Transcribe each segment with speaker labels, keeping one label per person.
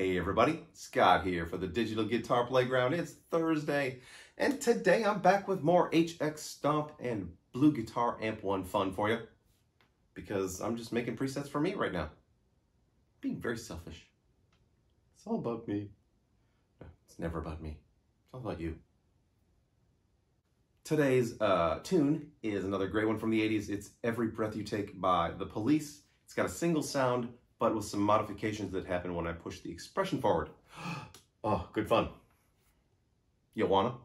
Speaker 1: Hey everybody, Scott here for the Digital Guitar Playground. It's Thursday, and today I'm back with more HX Stomp and BluGuitar Amp 1 fun for you, because I'm just making presets for me right now. Being very selfish. It's all about me. No, it's never about me. It's all about you. Today's tune is another great one from the 80s. It's Every Breath You Take by The Police. It's got a single sound, but with some modifications that happen when I push the expression forward. Oh, good fun. You wanna?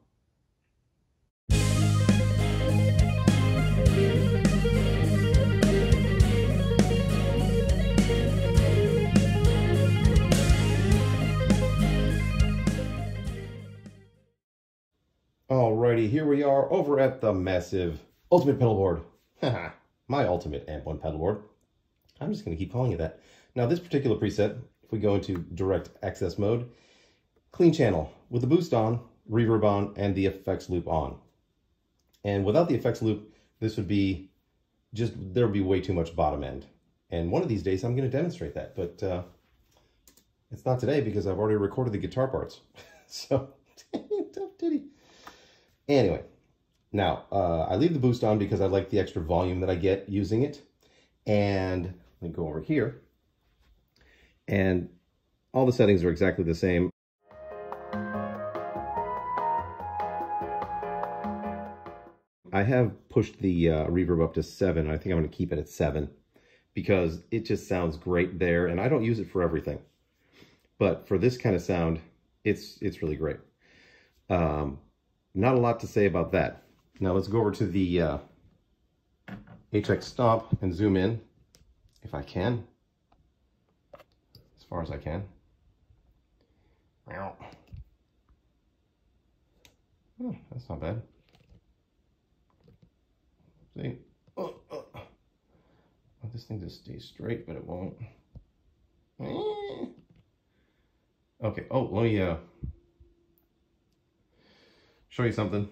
Speaker 1: Alrighty, here we are over at the massive Ultimate Pedal Board. My Ultimate Amp 1 pedal board. I'm just going to keep calling it that. Now this particular preset, if we go into direct access mode, clean channel with the boost on, reverb on, and the effects loop on. And without the effects loop, this would be just, there would be way too much bottom end. And one of these days I'm going to demonstrate that, but it's not today because I've already recorded the guitar parts. So, tough titty. Anyway, now I leave the boost on because I like the extra volume that I get using it. And let me go over here. And all the settings are exactly the same. I have pushed the reverb up to 7. I think I'm going to keep it at 7 because it just sounds great there. And I don't use it for everything, but for this kind of sound, it's really great. Not a lot to say about that. Now let's go over to the HX Stomp and zoom in, if I can, as far as I can. Oh, that's not bad. See, want this thing to stay straight, but it won't. Okay. Oh, let me show you something.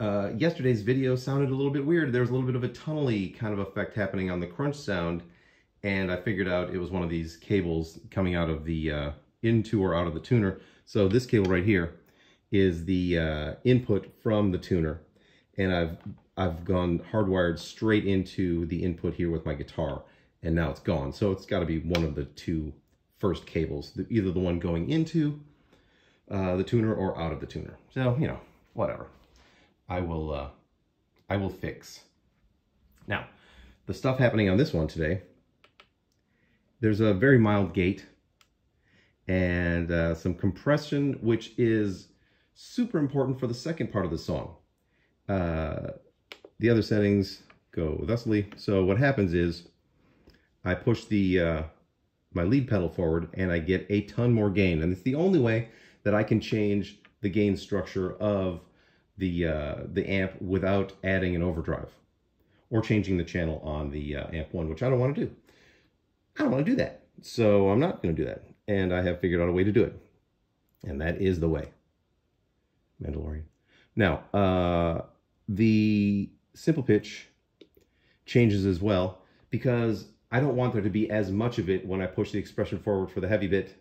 Speaker 1: Yesterday's video sounded a little bit weird. There was a little bit of a tunnely kind of effect happening on the crunch sound, and I figured out it was one of these cables coming out of the into or out of the tuner. So this cable right here is the input from the tuner, and I've gone hardwired straight into the input here with my guitar, and now it's gone. So it's got to be one of the two first cables, either the one going into the tuner or out of the tuner. So, you know, whatever. I will fix. Now, the stuff happening on this one today, there's a very mild gate and some compression, which is super important for the second part of the song. The other settings go thusly. So what happens is I push the my lead pedal forward and I get a ton more gain, and it's the only way that I can change the gain structure of the amp without adding an overdrive or changing the channel on the amp 1, which I don't want to do. I don't want to do that, so I'm not going to do that, and I have figured out a way to do it, and that is the way. Mandalorian. Now, the simple pitch changes as well because I don't want there to be as much of it when I push the expression forward for the heavy bit.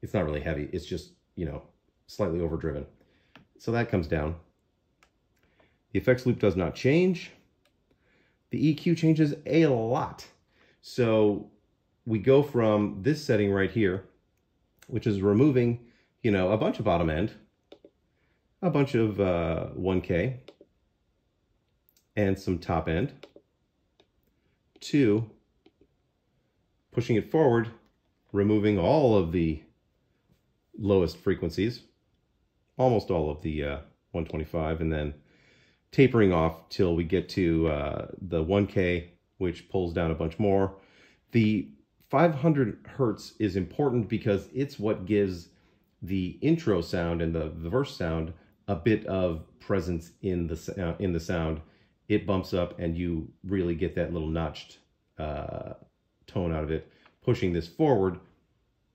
Speaker 1: It's not really heavy, it's just, you know, slightly overdriven. So that comes down. The effects loop does not change. The EQ changes a lot. So we go from this setting right here, which is removing, you know, a bunch of bottom end, a bunch of 1K, and some top end, to pushing it forward, removing all of the lowest frequencies, almost all of the 125, and then tapering off till we get to the 1K, which pulls down a bunch more. The 500 hertz is important because it's what gives the intro sound and the verse sound a bit of presence in the sound. It bumps up and you really get that little notched tone out of it. Pushing this forward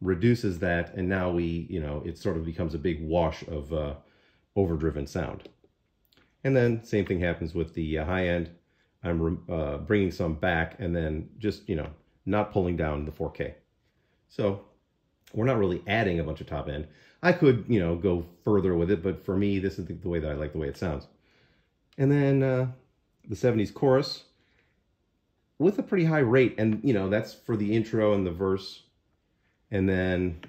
Speaker 1: reduces that, and now we, you know, it sort of becomes a big wash of overdriven sound. And then same thing happens with the high end. I'm bringing some back and then just, you know, not pulling down the 4K. So we're not really adding a bunch of top end. I could, you know, go further with it, but for me, this is the way that I like the way it sounds. And then the 70s chorus with a pretty high rate, and you know, that's for the intro and the verse. And then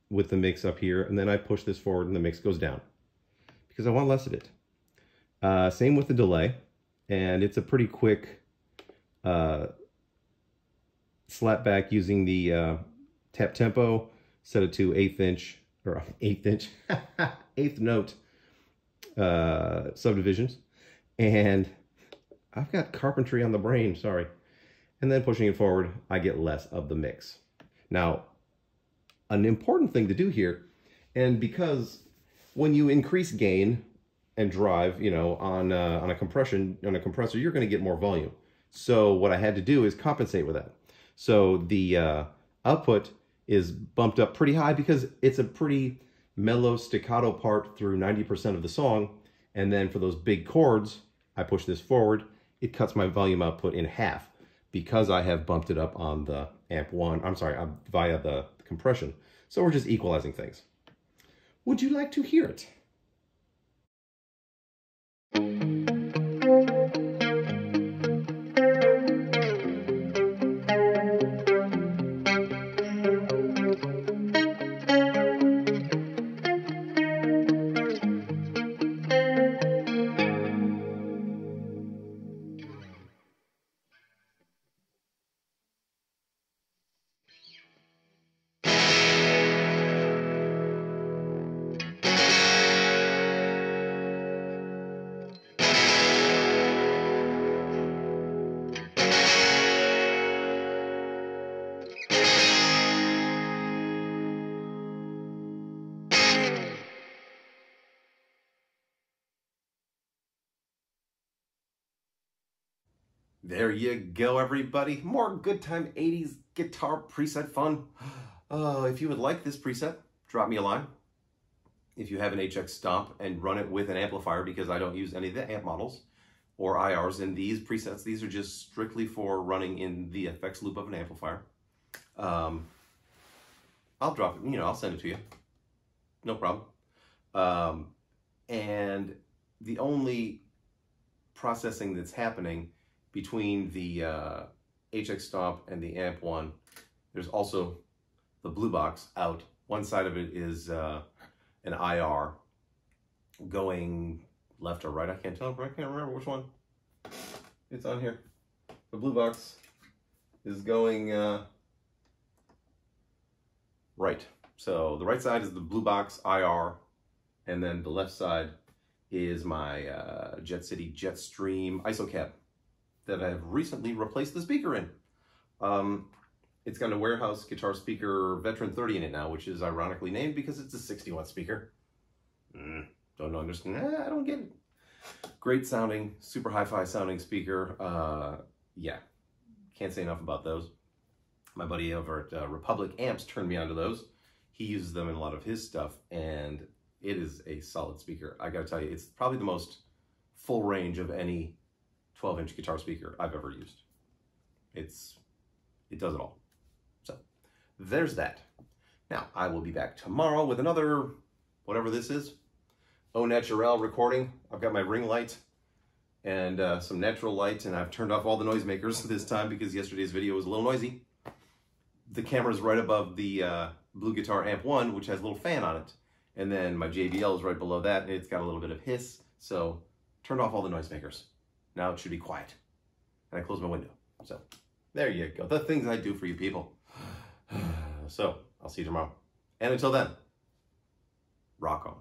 Speaker 1: with the mix up here, and then I push this forward and the mix goes down because I want less of it. Same with the delay, and it's a pretty quick slap back using the tap tempo, set it to eighth note subdivisions, and I've got carpentry on the brain, sorry. And then pushing it forward, I get less of the mix. Now, an important thing to do here, and because when you increase gain and drive, you know, on a compressor, you're going to get more volume. So what I had to do is compensate with that. So the output is bumped up pretty high because it's a pretty mellow staccato part through 90% of the song. And then for those big chords, I push this forward. It cuts my volume output in half because I have bumped it up on the amp one. I'm sorry, via the compression. So we're just equalizing things. Would you like to hear it? There you go, everybody. More good time 80s guitar preset fun. If you would like this preset, drop me a line. If you have an HX Stomp and run it with an amplifier, because I don't use any of the amp models or IRs in these presets. These are just strictly for running in the effects loop of an amplifier. I'll drop it, you know, I'll send it to you. No problem. And the only processing that's happening between the HX Stomp and the amp one, there's also the blue box out. One side of it is an IR going left or right. I can't tell, I can't remember which one. It's on here. The blue box is going right. So the right side is the blue box IR, and then the left side is my Jet City Jetstream ISO cab that I've recently replaced the speaker in. It's got a warehouse guitar speaker Veteran 30 in it now, which is ironically named because it's a 60-watt speaker. Don't understand. I don't get it. Great sounding, super hi-fi sounding speaker. Yeah, can't say enough about those. My buddy over at Republic Amps turned me onto those. He uses them in a lot of his stuff, and it is a solid speaker. I gotta tell you, it's probably the most full range of any 12-inch guitar speaker I've ever used. It does it all. So there's that. Now I will be back tomorrow with another, whatever this is, au naturel recording. I've got my ring light and some natural light, and I've turned off all the noisemakers this time because yesterday's video was a little noisy. The camera's right above the BluGuitar Amp 1, which has a little fan on it. And then my JBL is right below that, and it's got a little bit of hiss. So turned off all the noisemakers. Now it should be quiet. And I close my window. So there you go. The things I do for you people. So I'll see you tomorrow. And until then, rock on.